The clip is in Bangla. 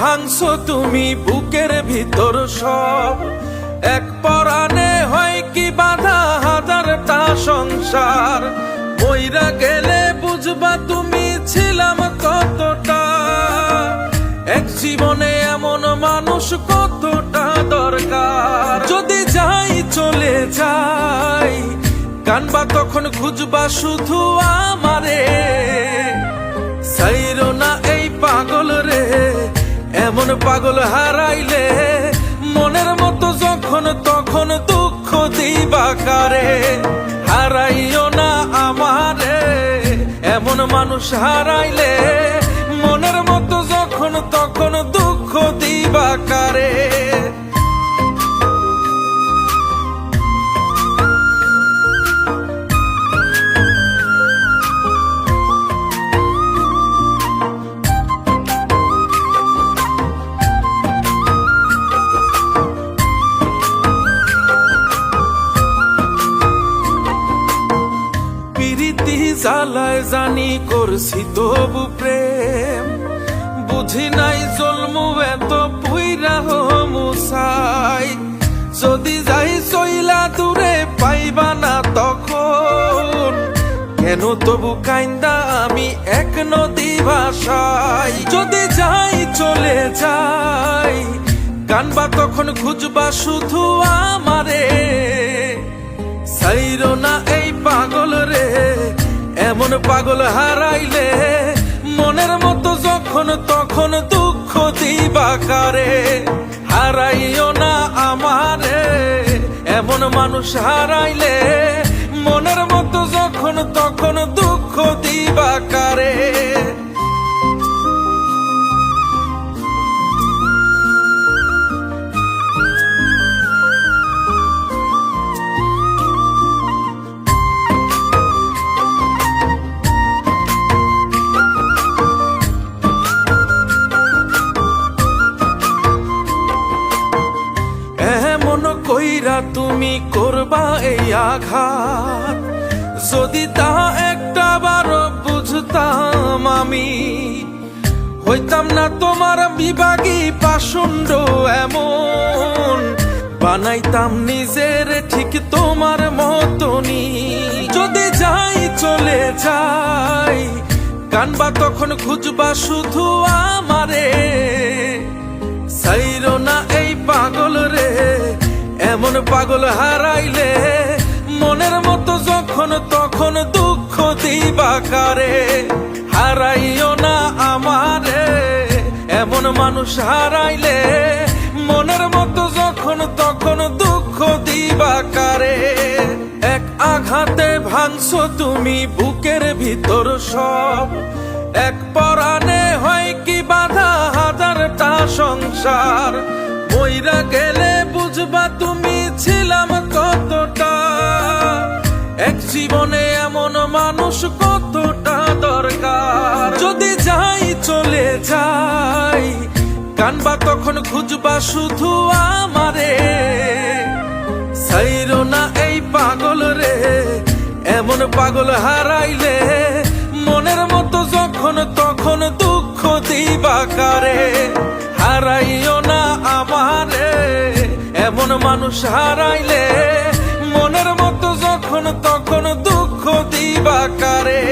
ভাঙছো তুমি বুকের ভিতর সব, এক পরাণে হয় কি বাধা হাজারটা সংসার। মইরা গেলে বুঝবা তুমি ছিলাম কতটা, এক জীবনে এমন মানুষ কতটা দরকার। যদি যাই চলে যাই কানবা তখন খুঁজবা শুধু আমারে, সাইরো না এই পাগল রে, এমন পাগল হারাইলে মনের মতো যখন তখন দুঃখ দিবা কারে। হারাইও না আমারে, এমন মানুষ হারাইলে মনের মতো যখন তখন দুঃখ দিবা কারে। জ্বালায় জানি করছি তবু প্রেম, বুঝি নাই জন্মু এত পুইরা মুসাই। যদি যাই চইলা দূরে পাইবা না তখন, কেন তবু কাইন্দা আমি এক নদী ভাষাই। যদি যাই চলে যাই কানবা তখন খুঁজবা শুধু আমারে, সাইরো না এই পাগল রে, এমন পাগল হারাইলে মনের মতো যখন তখন দুঃখ দিবা কারে। হারাইও না আমারে, এমন মানুষ হারাইলে মনের মতো যখন তখন দুঃখ দিবা কারে। কইরা তুমি করবা এই আঘাত, যদি তা একটা বারো বুঝতাম আমি, হইতাম না তোমার বিভাগী পাষণ্ড এমন, বানাইতাম নিজের ঠিক তোমার মতনই। যদি যাই চলে যাই কানবা তখন খুঁজবা শুধু আমারে, সাইরো না এই পাগল রে, এমন পাগল হারাইলে মনের মতো যখন তখন দুঃখ দিবা কারে। হারাইও না আমারে, এমন মানুষ হারাইলে মনের মতো যখন তখন দুঃখ দিবা কারে। এক আঘাতে ভাঙছো তুমি বুকের ভিতর সব, এক পরাণে হয় কি বাধা হাজারটা সংসার। মইরা গেলে বুঝবা তুমি ছিলাম কতটা, এক জীবনে এমন মানুষ কতটা দরকার। যদি যাই চলে যাই কানবা তখন খুঁজবা শুধু আমারে, সাইরো না এই পাগল রে, এমন পাগল হারাইলে মনের মতো যখন তখন দুঃখ দিবা কারে। হারাইও না আমারে, এমন মানুষ হারাইলে মনের মতো যখন তখন দুঃখ দিবা কারে।